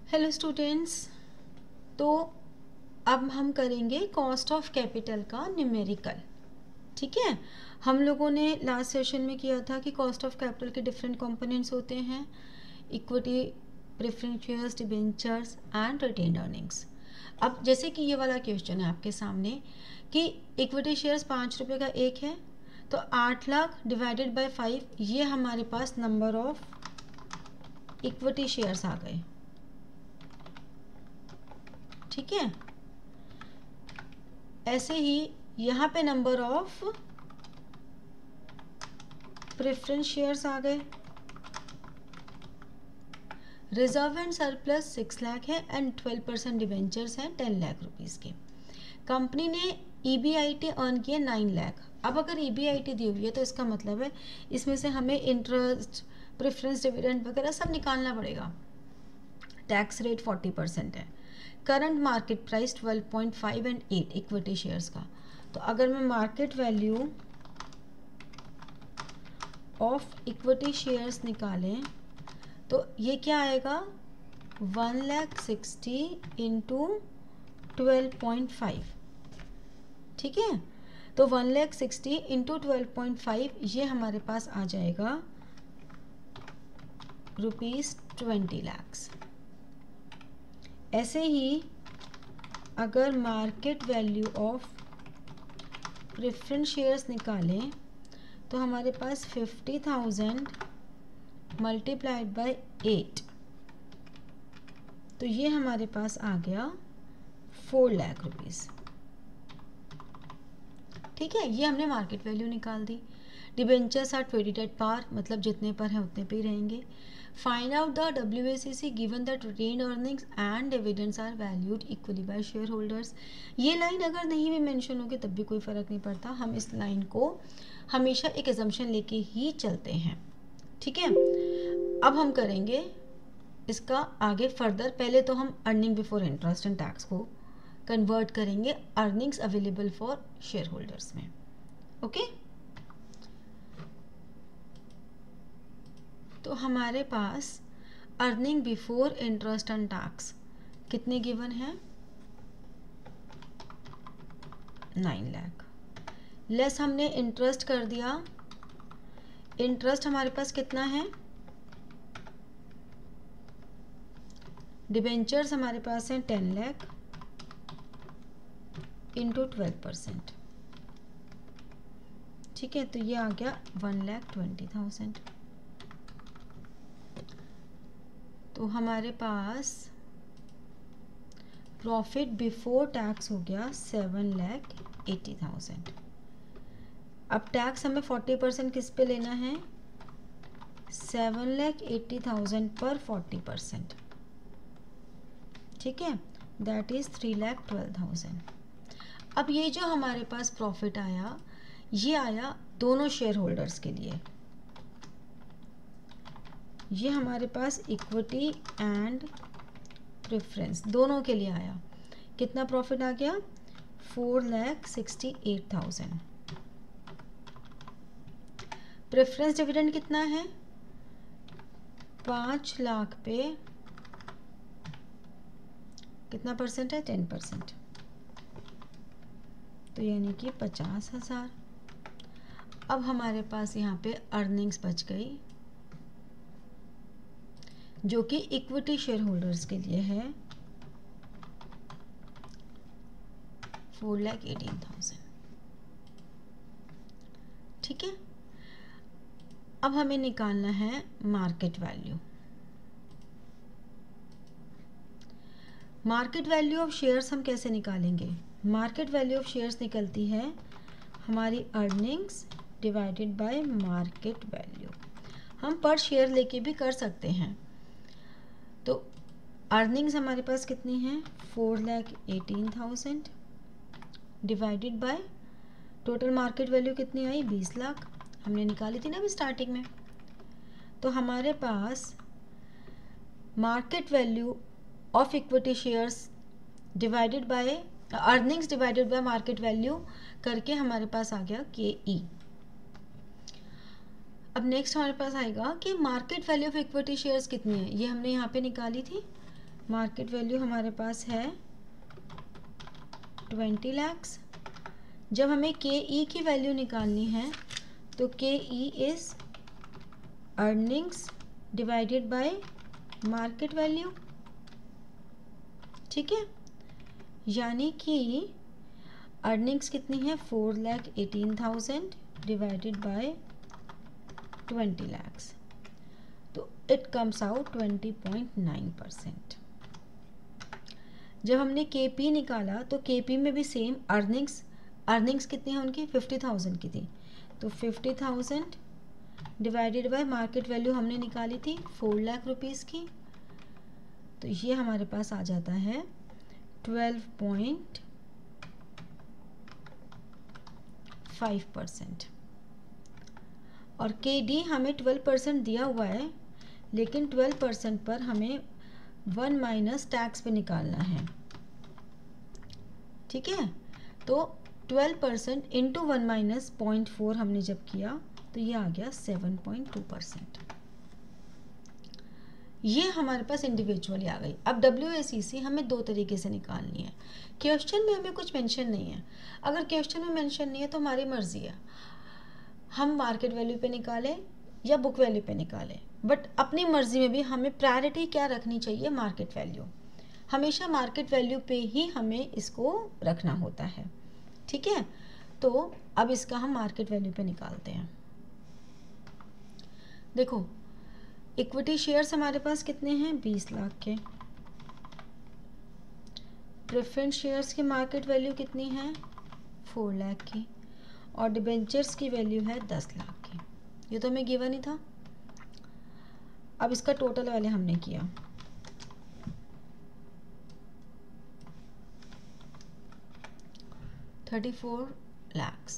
Hello students. तो अब हम करेंगे कॉस्ट ऑफ कैपिटल का न्यूमेरिकल। ठीक है, हम लोगों ने लास्ट सेशन में किया था कि कॉस्ट ऑफ कैपिटल के डिफरेंट कंपोनेंट्स होते हैं, equity, preference shares, debentures and retained earnings. अब जैसे कि ये वाला क्वेश्चन है आपके सामने कि इक्विटी शेयर्स 5 रुपये का एक है, तो 8 लाख डिवाइडेड बाय 5, ये हमारे पास नंबर ऑफ इक्विटी शेयर्स आ गए। ठीक है, ऐसे ही यहाँ पे नंबर ऑफ प्रेफरेंस शेयर्स आ गए। रिजर्व एंड सरप्लस 6 लाख है एंड 12% डिवेंचर्स हैं 10 लाख रुपीस के। कंपनी ने ईबीआईटी अर्न किए 9 लाख। अब अगर ईबीआईटी दी हुई है तो इसका मतलब है इसमें से हमें इंटरेस्ट, प्रेफरेंस, डिविडेंड वगैरह सब निकालना पड़ेगा। टैक्स रेट 40% है। Current market price 12.5 and 8 equity shares का। तो अगर मैं market value of equity shares निकालें तो ये क्या आएगा, 1,60,000 इंटू 12.5। ठीक है, तो 1,60,000 इंटू 12.5 ये हमारे पास आ जाएगा ₹20 लाख। ऐसे ही अगर market value of preference shares निकालें तो हमारे पास 50,000 मल्टीप्लाइड बाय 8, तो ये हमारे पास आ गया 4 लाख रुपीस। ठीक है, ये हमने मार्केट वैल्यू निकाल दी। Debentures are traded at par, मतलब जितने पर हैं उतने पे ही रहेंगे। Find out the WACC given that retained earnings and dividends are valued equally by shareholders. ये लाइन अगर नहीं भी मेंशन होगी तब भी कोई फ़र्क नहीं पड़ता, हम इस लाइन को हमेशा एक एजम्पशन लेके ही चलते हैं। ठीक है, अब हम करेंगे इसका आगे फर्दर। पहले तो हम earning before interest and tax को कन्वर्ट करेंगे earnings available for shareholders में। ओके, तो हमारे पास earning before interest and tax कितने गिवन है, 9 लाख। लेस हमने इंटरेस्ट कर दिया। इंटरेस्ट हमारे पास कितना है, डिबेंचर्स हमारे पास हैं 10 लाख इंटू 12%। ठीक है, तो ये आ गया 1,20,000। तो हमारे पास प्रॉफिट बिफोर टैक्स हो गया 7,80,000। अब टैक्स हमें 40% किस पे लेना है, 7,80,000 पर 40%। ठीक है, दैट इज 3,12,000। अब ये जो हमारे पास प्रॉफिट आया, ये आया दोनों शेयर होल्डर्स के लिए। ये हमारे पास इक्विटी एंड प्रेफरेंस दोनों के लिए आया। कितना प्रॉफिट आ गया, 4,68,000। प्रेफरेंस डिविडेंड कितना है, 5 लाख पे कितना परसेंट है, 10%, तो यानी कि 50,000। अब हमारे पास यहाँ पे अर्निंग्स बच गई जो कि इक्विटी शेयर होल्डर्स के लिए है 4,18,000। ठीक है, अब हमें निकालना है market value. Market value of shares हम कैसे निकालेंगे, मार्केट वैल्यू ऑफ शेयर्स निकलती है हमारी earnings divided by market value. हम पर शेयर लेके भी कर सकते हैं। तो अर्निंग्स हमारे पास कितनी है, 4,18,000 divided by total market value कितनी आई, 20 लाख, हमने निकाली थी ना अभी स्टार्टिंग में। तो हमारे पास market value of equity shares divided by earnings divided by market value करके हमारे पास आ गया KE। अब नेक्स्ट हमारे पास आएगा कि market value of equity shares कितनी है, ये हमने यहाँ पे निकाली थी मार्केट वैल्यू हमारे पास है 20 lakhs। जब हमें KE की वैल्यू निकालनी है तो KE is earnings divided by market value, ठीक है। यानी कि अर्निंग्स कितनी है 4,18,000 डिवाइडेड बाय 20 lakhs, तो इट कम्स आउट 20.9%। जब हमने KP निकाला तो KP में भी सेम अर्निंग्स कितनी है उनकी 50,000 की थी, तो 50,000 डिवाइडेड बाय मार्केट वैल्यू हमने निकाली थी 4 लाख रुपीज़ की, तो ये हमारे पास आ जाता है 12.5%। और KD हमें 12% दिया हुआ है, लेकिन 12% पर हमें 1 माइनस टैक्स पे निकालना है, ठीक है। तो 12% इंटू 1 माइनस 0.4 हमने जब किया तो ये आ गया 7.2%। ये हमारे पास इंडिविजुअली आ गई। अब WACC हमें दो तरीके से निकालनी है। क्वेश्चन में हमें कुछ मेंशन नहीं है, अगर क्वेश्चन में मेंशन नहीं है तो हमारी मर्जी है, हम मार्केट वैल्यू पे निकालें या बुक वैल्यू पे निकालें, बट अपनी मर्जी में भी हमें प्रायोरिटी क्या रखनी चाहिए, मार्केट वैल्यू। हमेशा मार्केट वैल्यू पे ही हमें इसको रखना होता है, ठीक है। तो अब इसका हम मार्केट वैल्यू पे निकालते हैं। देखो इक्विटी शेयर्स हमारे पास कितने हैं 20 लाख के, प्रेफरेंस शेयर्स की मार्केट वैल्यू कितनी है 4 लाख की, और डिबेंचर्स की वैल्यू है 10 लाख की। ये तो हमें गिवन ही था। अब इसका टोटल वाले हमने किया, $34 लाख।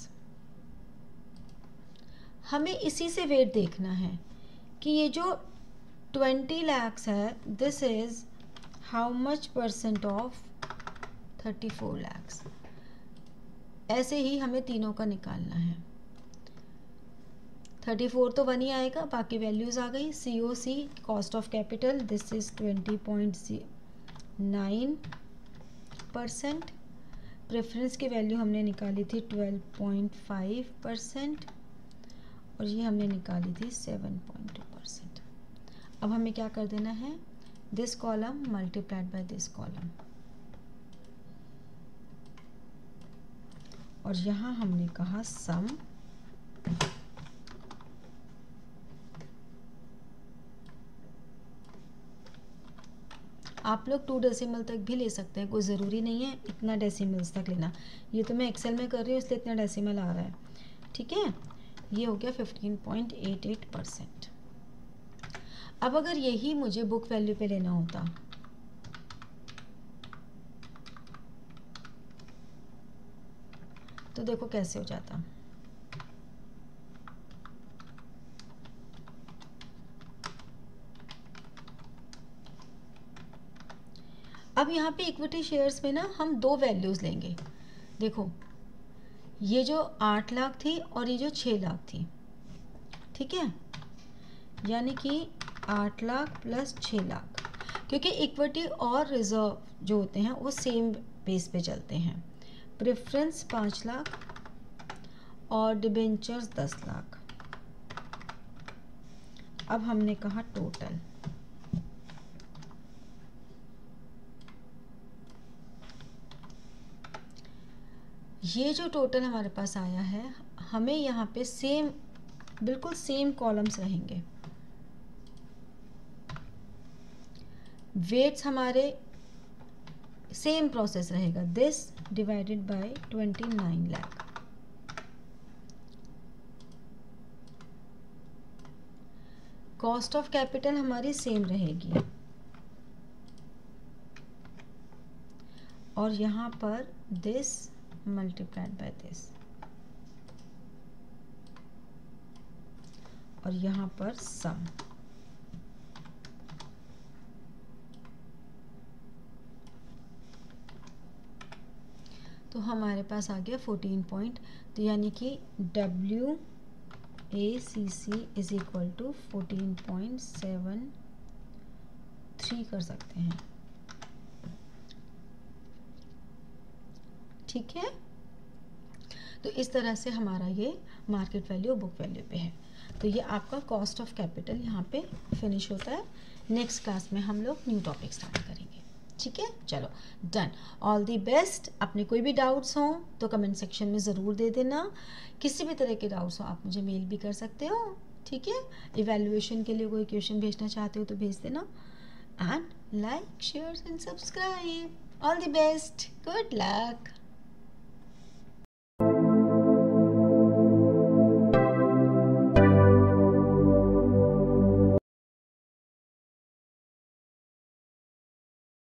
हमें इसी से वेट देखना है कि ये जो 20 lakhs है, this is how much percent of 34 lakhs। ऐसे ही हमें तीनों का निकालना है। 34 तो 1 ही आएगा, बाकी वैल्यूज आ गई। COC cost of capital, this is 20.9%। Preference की वैल्यू हमने निकाली थी 12.5% और ये हमने निकाली थी 7.2%। अब हमें क्या कर देना है, this column multiplied by this column, और यहाँ हमने कहा सम आप लोग 2 डेसिमल तक भी ले सकते हैं, कोई ज़रूरी नहीं है इतना डेसिमल्स तक लेना। ये तो मैं एक्सेल में कर रही हूँ इसलिए इतना डेसिमल आ रहा है, ठीक है। ये हो गया 15.88%। अब अगर यही मुझे बुक वैल्यू पे लेना होता तो देखो कैसे हो जाता। अब यहाँ पे इक्विटी शेयर्स में ना हम दो वैल्यूज लेंगे। देखो ये जो 8 लाख थी और ये जो 6 लाख थी, ठीक है, यानी कि 8 लाख प्लस 6 लाख, क्योंकि इक्विटी और रिजर्व जो होते हैं वो सेम बेस पे चलते हैं। प्रेफरेंस 5 लाख और डिबेंचर्स 10 लाख। अब हमने कहा टोटल, ये जो टोटल हमारे पास आया है, हमें यहाँ पे सेम बिल्कुल सेम कॉलम्स रहेंगे। वेट्स हमारे सेम प्रोसेस रहेगा, this divided by 29 lakh. Cost of capital हमारी सेम रहेगी, और यहाँ पर दिस मल्टीप्लाइड बाय दिस, और यहाँ पर सम। तो हमारे पास आ गया 14 पॉइंट, तो यानी कि WACC इज इक्वल टू 14.73 कर सकते हैं। ठीक है, तो इस तरह से हमारा ये मार्केट वैल्यू बुक वैल्यू पे है। तो ये आपका कॉस्ट ऑफ कैपिटल यहाँ पे फिनिश होता है। नेक्स्ट क्लास में हम लोग न्यू टॉपिक स्टार्ट करेंगे। ठीक है, चलो डन। All the best. अपने कोई भी डाउट्स हों तो कमेंट सेक्शन में ज़रूर दे देना। किसी भी तरह के डाउट्स हो आप मुझे मेल भी कर सकते हो। ठीक है, इवैल्यूएशन के लिए कोई क्वेश्चन भेजना चाहते हो तो भेज देना। And like, share and subscribe. All the best, good luck.